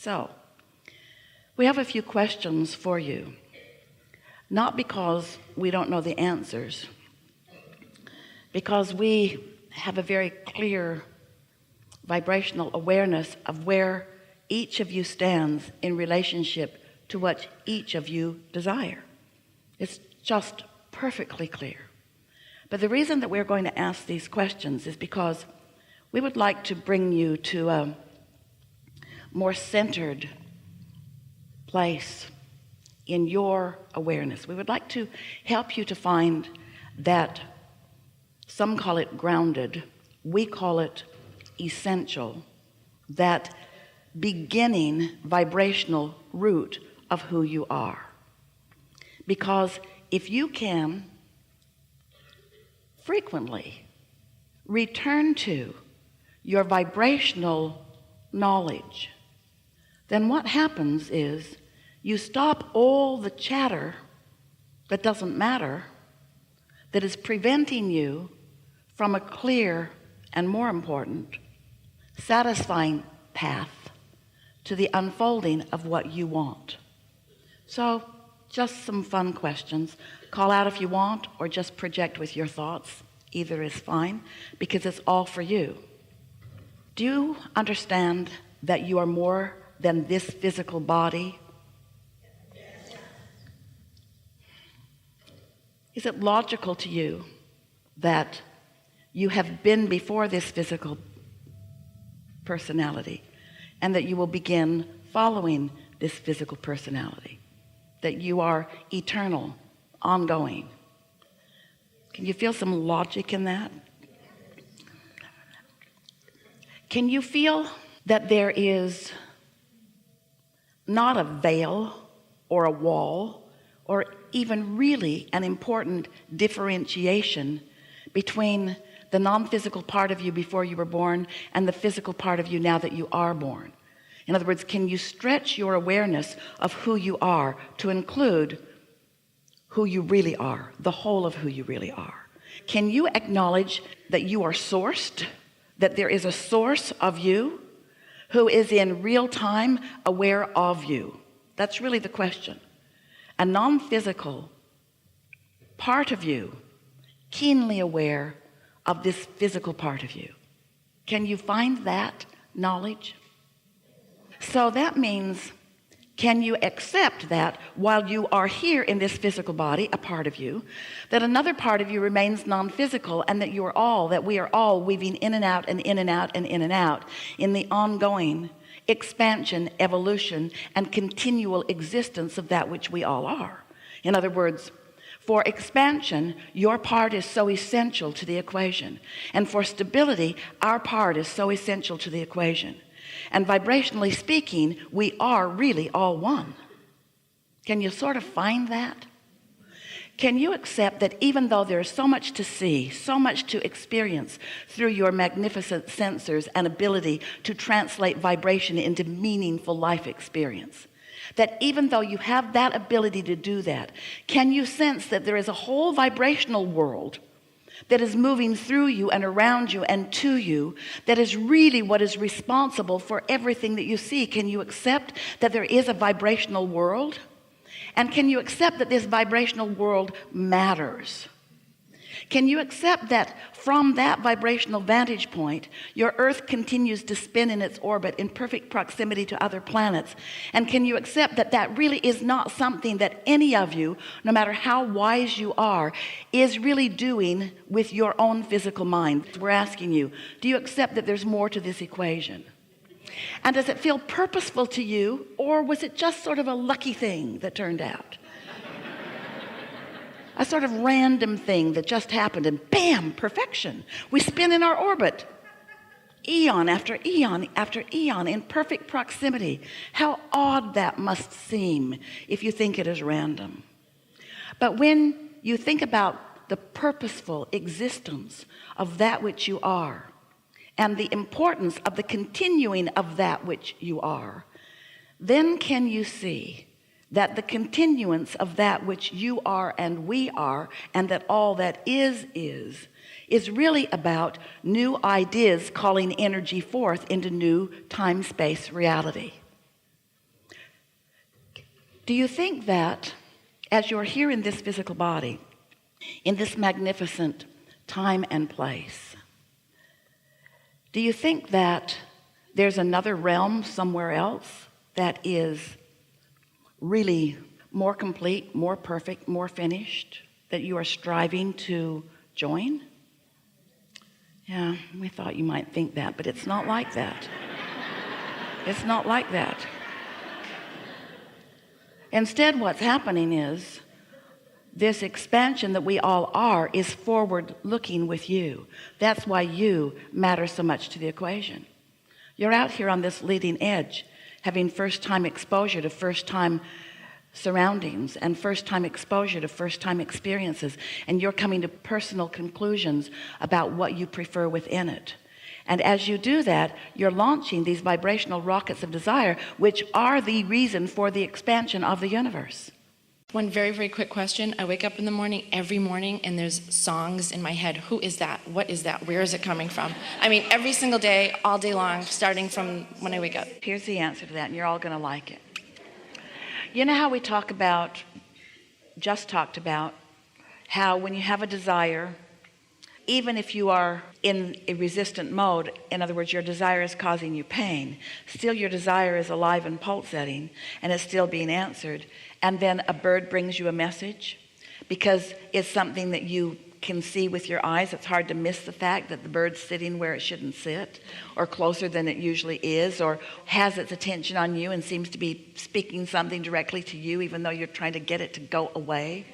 So, we have a few questions for you, not because we don't know the answers, because we have a very clear vibrational awareness of where each of you stands in relationship to what each of you desire. It's just perfectly clear. But the reason that we're going to ask these questions is because we would like to bring you to a more centered place in your awareness. We would like to help you to find that, some call it grounded, we call it essential, that beginning vibrational root of who you are. Because if you can frequently return to your vibrational knowledge, then what happens is you stop all the chatter that doesn't matter, that is preventing you from a clear and, more important, satisfying path to the unfolding of what you want. So just some fun questions. Call out if you want, or just project with your thoughts. Either is fine, because it's all for you. Do you understand that you are more than this physical body? Is it logical to you that you have been before this physical personality, and that you will begin following this physical personality, that you are eternal, ongoing? Can you feel some logic in that? Can you feel that there is not a veil or a wall or even really an important differentiation between the non-physical part of you before you were born and the physical part of you now that you are born? In other words, can you stretch your awareness of who you are to include who you really are, the whole of who you really are? Can you acknowledge that you are sourced, that there is a source of you who is in real time aware of you? That's really the question. A non-physical part of you, keenly aware of this physical part of you. Can you find that knowledge? So that means, can you accept that while you are here in this physical body, a part of you, that another part of you remains non-physical, and that we are all weaving in and out and in and out and in and out in the ongoing expansion, evolution, and continual existence of that which we all are? In other words, for expansion, your part is so essential to the equation, and for stability, our part is so essential to the equation. And vibrationally speaking, we are really all one. Can you sort of find that? Can you accept that even though there's so much to see, so much to experience through your magnificent sensors and ability to translate vibration into meaningful life experience, that even though you have that ability to do that, can you sense that there is a whole vibrational world that is moving through you and around you and to you, that is really what is responsible for everything that you see? Can you accept that there is a vibrational world? And can you accept that this vibrational world matters? Can you accept that from that vibrational vantage point, your Earth continues to spin in its orbit in perfect proximity to other planets? And can you accept that that really is not something that any of you, no matter how wise you are, is really doing with your own physical mind? We're asking you, do you accept that there's more to this equation? And does it feel purposeful to you, or was it just sort of a lucky thing that turned out? A sort of random thing that just happened, and bam, perfection. We spin in our orbit, eon after eon after eon, in perfect proximity. How odd that must seem if you think it is random. But when you think about the purposeful existence of that which you are, and the importance of the continuing of that which you are, then can you see that the continuance of that which you are and we are, and that all that is really about new ideas calling energy forth into new time-space reality. Do you think that as you're here in this physical body, in this magnificent time and place, do you think that there's another realm somewhere else that is really more complete, more perfect, more finished, that you are striving to join? Yeah, we thought you might think that, but it's not like that. It's not like that. Instead, what's happening is this expansion that we all are is forward looking with you. That's why you matter so much to the equation. You're out here on this leading edge, having first-time exposure to first-time surroundings and first-time exposure to first-time experiences, and you're coming to personal conclusions about what you prefer within it. And as you do that, you're launching these vibrational rockets of desire, which are the reason for the expansion of the universe. One very, very quick question. I wake up in the morning, every morning, and there's songs in my head. Who is that? What is that? Where is it coming from? I mean, every single day, all day long, starting from when I wake up. Here's the answer to that, and you're all going to like it. You know how we talked about how when you have a desire, even if you are in a resistant mode, in other words, your desire is causing you pain, still your desire is alive and pulsating, and it's still being answered. And then a bird brings you a message because it's something that you can see with your eyes. It's hard to miss the fact that the bird's sitting where it shouldn't sit, or closer than it usually is, or has its attention on you and seems to be speaking something directly to you, even though you're trying to get it to go away.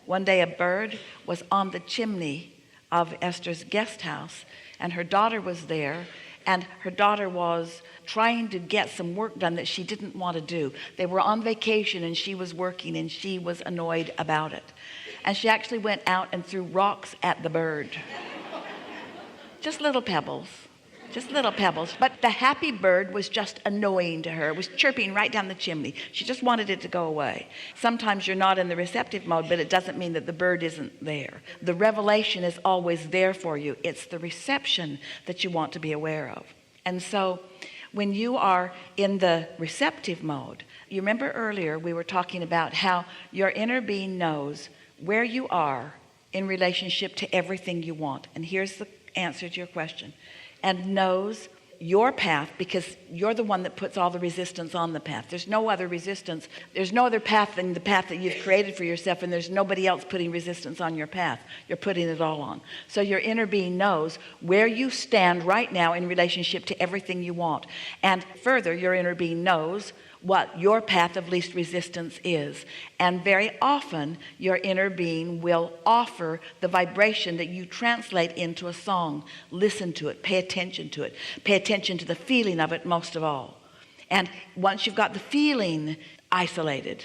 One day a bird was on the chimney of Esther's guest house, and her daughter was there, and her daughter was trying to get some work done that she didn't want to do. They were on vacation and she was working, and she was annoyed about it. And she actually went out and threw rocks at the bird. Just little pebbles. But the happy bird was just annoying to her. It was chirping right down the chimney. She just wanted it to go away. Sometimes you're not in the receptive mode, but it doesn't mean that the bird isn't there. The revelation is always there for you. It's the reception that you want to be aware of. And so when you are in the receptive mode, you remember earlier we were talking about how your inner being knows where you are in relationship to everything you want. And here's the answer to your question. And knows your path, because you're the one that puts all the resistance on the path. There's no other resistance. There's no other path than the path that you've created for yourself, and there's nobody else putting resistance on your path. You're putting it all on. So your inner being knows where you stand right now in relationship to everything you want. And further, your inner being knows what your path of least resistance is. And very often your inner being will offer the vibration that you translate into a song. Listen to it, pay attention to it, pay attention to the feeling of it most of all. And once you've got the feeling isolated,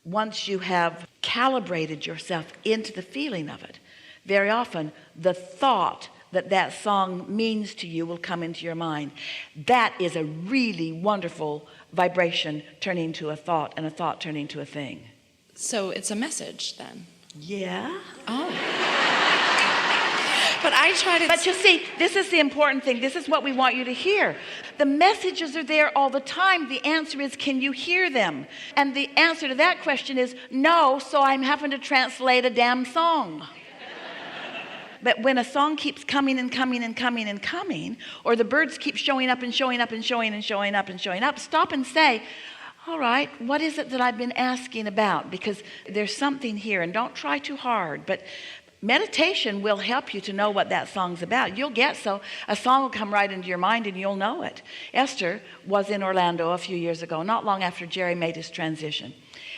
once you have calibrated yourself into the feeling of it, very often the thought that song means to you will come into your mind. That is a really wonderful vibration turning to a thought, and a thought turning to a thing. So it's a message then? Yeah. Oh. But I try to... But you see, this is the important thing. This is what we want you to hear. The messages are there all the time. The answer is, can you hear them? And the answer to that question is no, so I'm having to translate a damn song. But when a song keeps coming and coming and coming and coming, or the birds keep showing up and showing up and showing and showing up and showing up, stop and say, all right, what is it that I've been asking about? Because there's something here, and don't try too hard. But meditation will help you to know what that song's about. You'll get so a song will come right into your mind and you'll know it. Esther was in Orlando a few years ago, not long after Jerry made his transition.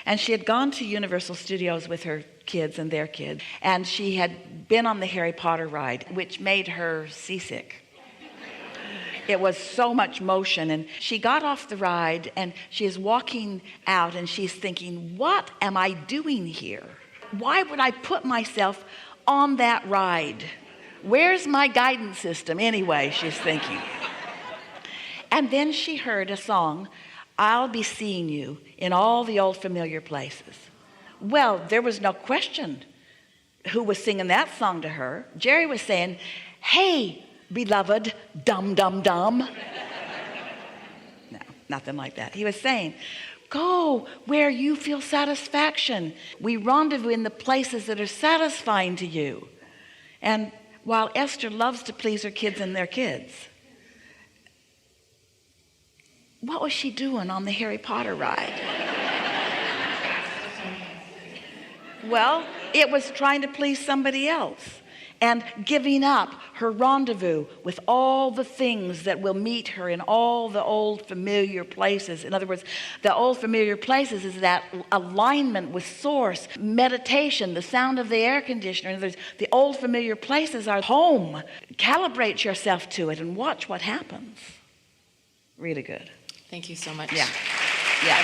And she had gone to Universal Studios with her kids and their kids. And she had been on the Harry Potter ride, which made her seasick. It was so much motion. And she got off the ride and she is walking out and she's thinking, what am I doing here? Why would I put myself on that ride? Where's my guidance system anyway, she's thinking. And then she heard a song, I'll be seeing you in all the old familiar places. Well, there was no question who was singing that song to her. Jerry was saying, hey, beloved, dum, dum, dum. No, nothing like that. He was saying, go where you feel satisfaction. We rendezvous in the places that are satisfying to you. And while Esther loves to please her kids and their kids, what was she doing on the Harry Potter ride? Well, it was trying to please somebody else and giving up her rendezvous with all the things that will meet her in all the old familiar places. In other words, the old familiar places is that alignment with source, meditation, the sound of the air conditioner. In other words, the old familiar places are home. Calibrate yourself to it and watch what happens. Really good. Thank you so much. Yeah. Yeah.